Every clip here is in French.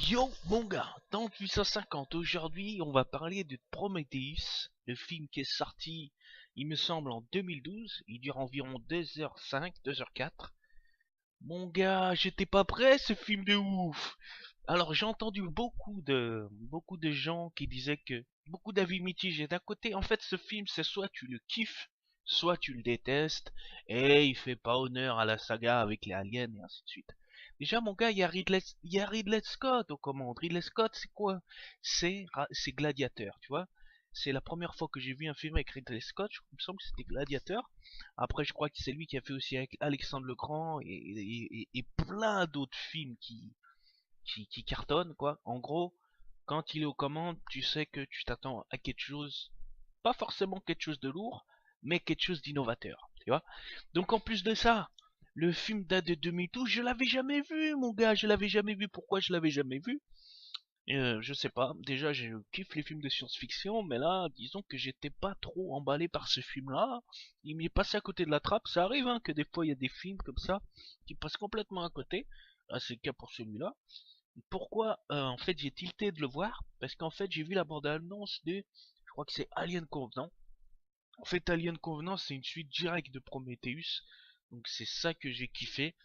Yo mon gars, dans 850, aujourd'hui on va parler de Prometheus, le film qui est sorti, il me semble, en 2012, il dure environ 2h05, 2h04. Mon gars, j'étais pas prêt, ce film de ouf. Alors j'ai entendu beaucoup de gens qui disaient que, beaucoup d'avis mitigés. D'un côté, en fait ce film c'est soit tu le kiffes, soit tu le détestes, et il fait pas honneur à la saga avec les aliens et ainsi de suite. Déjà, mon gars, il y a Ridley Scott aux commandes. Ridley Scott, c'est quoi? C'est Gladiateur, tu vois. C'est la première fois que j'ai vu un film avec Ridley Scott. Il me semble que c'était Gladiateur. Après, je crois que c'est lui qui a fait aussi avec Alexandre le Grand et plein d'autres films qui cartonnent, quoi. En gros, quand il est aux commandes, tu sais que tu t'attends à quelque chose, pas forcément quelque chose de lourd, mais quelque chose d'innovateur, tu vois. Donc en plus de ça, le film date de 2012, je l'avais jamais vu, mon gars, je l'avais jamais vu. Pourquoi je l'avais jamais vu? Je sais pas. Déjà, je kiffe les films de science-fiction, mais là, disons que j'étais pas trop emballé par ce film-là. Il m'est passé à côté de la trappe. Ça arrive, hein, que des fois il y a des films comme ça qui passent complètement à côté. Là, c'est le cas pour celui-là. Pourquoi, en fait, j'ai tilté de le voir? Parce qu'en fait, j'ai vu la bande-annonce je crois que c'est Alien Covenant. En fait, Alien Covenant, c'est une suite directe de Prometheus. Donc c'est ça que j'ai kiffé.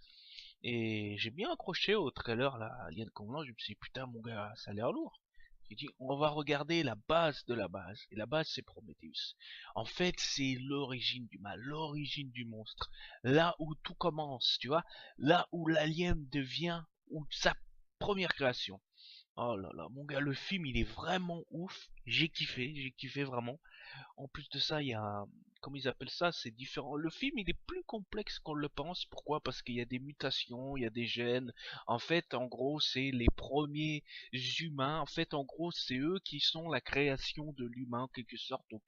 Et j'ai bien accroché au trailer là, Alien Covenant. Je me suis dit, putain, mon gars, ça a l'air lourd. J'ai dit, on va regarder la base de la base. Et la base, c'est Prometheus. En fait, c'est l'origine du mal, l'origine du monstre. Là où tout commence, tu vois. Là où l'alien devient, ou sa première création. Oh là là, mon gars, le film, il est vraiment ouf. J'ai kiffé vraiment. En plus de ça, il y a, comment ils appellent ça, c'est différent. Le film, il est plus complexe qu'on le pense. Pourquoi? Parce qu'il y a des mutations, il y a des gènes. En fait, en gros, c'est les premiers humains. En fait, en gros, c'est eux qui sont la création de l'humain, en quelque sorte. Donc,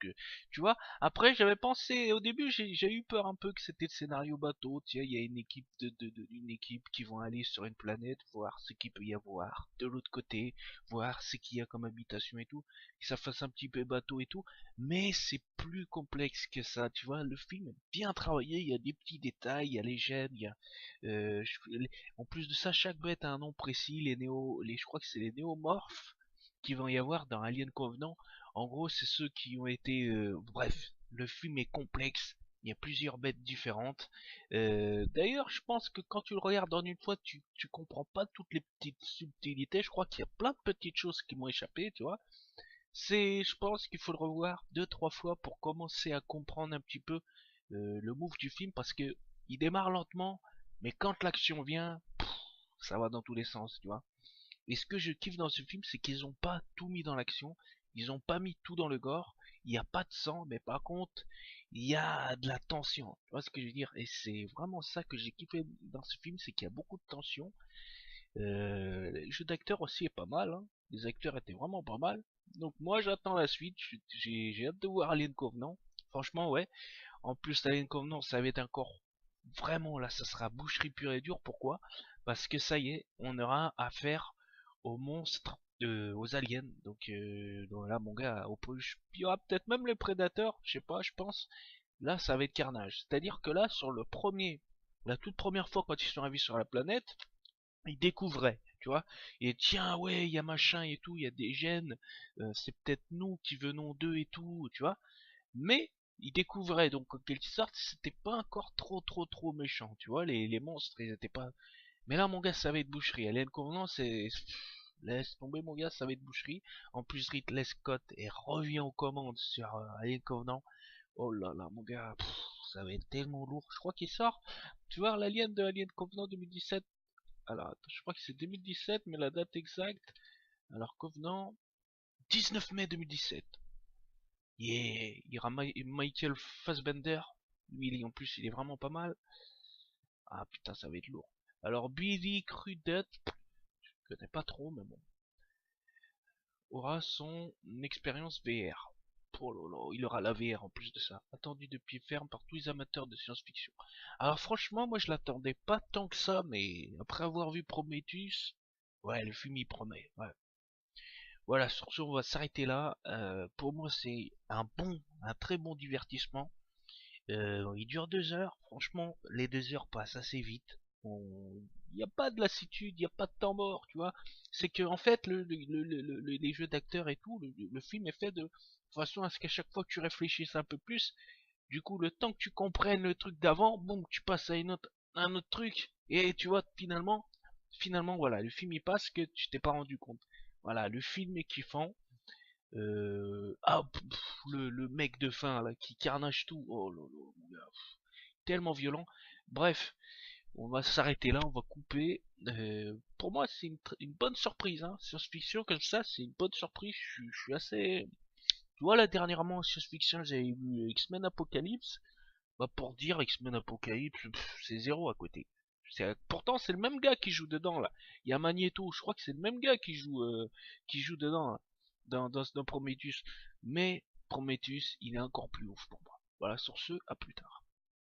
tu vois. Après, j'avais pensé, au début, j'ai eu peur un peu que c'était le scénario bateau. Tiens, il y a une équipe une équipe qui vont aller sur une planète, voir ce qu'il peut y avoir de l'autre côté, voir ce qu'il y a comme habitation et tout. Que ça fasse un petit peu bateau et tout. Mais c'est plus complexe que ça, tu vois, le film est bien travaillé, il y a des petits détails, il y a les gènes, il y a... en plus de ça, chaque bête a un nom précis, je crois que c'est les néomorphes qui vont y avoir dans Alien Covenant. En gros, c'est ceux qui ont été... bref, le film est complexe, il y a plusieurs bêtes différentes. D'ailleurs, je pense que quand tu le regardes en une fois, tu comprends pas toutes les petites subtilités, je crois qu'il y a plein de petites choses qui m'ont échappé, tu vois. Je pense qu'il faut le revoir deux, trois fois pour commencer à comprendre un petit peu le move du film parce que il démarre lentement, mais quand l'action vient, ça va dans tous les sens, tu vois. Et ce que je kiffe dans ce film, c'est qu'ils ont pas tout mis dans l'action, ils ont pas mis tout dans le gore, il n'y a pas de sang, mais par contre, il y a de la tension, tu vois ce que je veux dire. Et c'est vraiment ça que j'ai kiffé dans ce film, c'est qu'il y a beaucoup de tension. Le jeu d'acteur aussi est pas mal, hein. Les acteurs étaient vraiment pas mal. Donc moi j'attends la suite, j'ai hâte de voir Alien Covenant. Franchement ouais. En plus Alien Covenant ça va être encore vraiment là, ça sera boucherie pure et dure. Pourquoi? Parce que ça y est, on aura affaire aux monstres, aux aliens. Donc là mon gars, il y aura peut-être même les prédateurs, je sais pas, je pense. Là ça va être carnage. C'est-à-dire que là sur la toute première fois quand ils sont arrivés sur la planète, il découvrait, tu vois. Et tiens, ouais, il y a machin et tout, il y a des gènes, c'est peut-être nous qui venons d'eux et tout, tu vois. Mais il découvrait, donc en quelque sorte, c'était pas encore trop méchant, tu vois. Les monstres, ils étaient pas. Mais là, mon gars, ça va être boucherie. Alien Covenant, laisse tomber, mon gars, ça va être boucherie. En plus, Ridley Scott et revient aux commandes sur Alien Covenant. Oh là là, mon gars, ça va être tellement lourd. Je crois qu'il sort. Tu vois, l'Alien de Alien Covenant 2017. Alors, attends, je crois que c'est 2017, mais la date exacte. Alors, Covenant, 19 mai 2017. Yeah, il y aura Michael Fassbender. Lui, en plus, il est vraiment pas mal. Ah putain, ça va être lourd. Alors, Billy Crudup, je connais pas trop, mais bon, aura son expérience VR. Oh là là, il aura la VR en plus de ça. Attendu de pied ferme par tous les amateurs de science-fiction. Alors, franchement, moi, je l'attendais pas tant que ça, mais après avoir vu Prometheus, ouais, le film il promet. Ouais. Voilà, sur ce, on va s'arrêter là. Pour moi, c'est un très bon divertissement. Il dure 2 heures. Franchement, les 2 heures passent assez vite. Il n'y a pas de lassitude, il n'y a pas de temps mort, tu vois. C'est que en fait, les jeux d'acteurs et tout, le film est fait de façon à ce qu'à chaque fois que tu réfléchisses un peu plus, du coup, le temps que tu comprennes le truc d'avant, boum, tu passes à un autre truc, et tu vois, finalement, voilà, le film il passe que tu t'es pas rendu compte. Voilà, le film est kiffant. Le mec de fin là qui carnage tout, oh là là, mon gars, tellement violent. Bref, on va s'arrêter là, on va couper. Pour moi, c'est une bonne surprise, hein. Science-fiction comme ça, c'est une bonne surprise. Je suis assez. Tu vois, là, dernièrement, en science-fiction, j'avais vu X-Men Apocalypse. Bah, pour dire X-Men Apocalypse, c'est zéro à côté. Pourtant, c'est le même gars qui joue dedans, là. Il y a Magneto, je crois que c'est le même gars qui joue dedans, là, dans Prometheus. Mais Prometheus, il est encore plus ouf pour moi. Voilà, sur ce, à plus tard.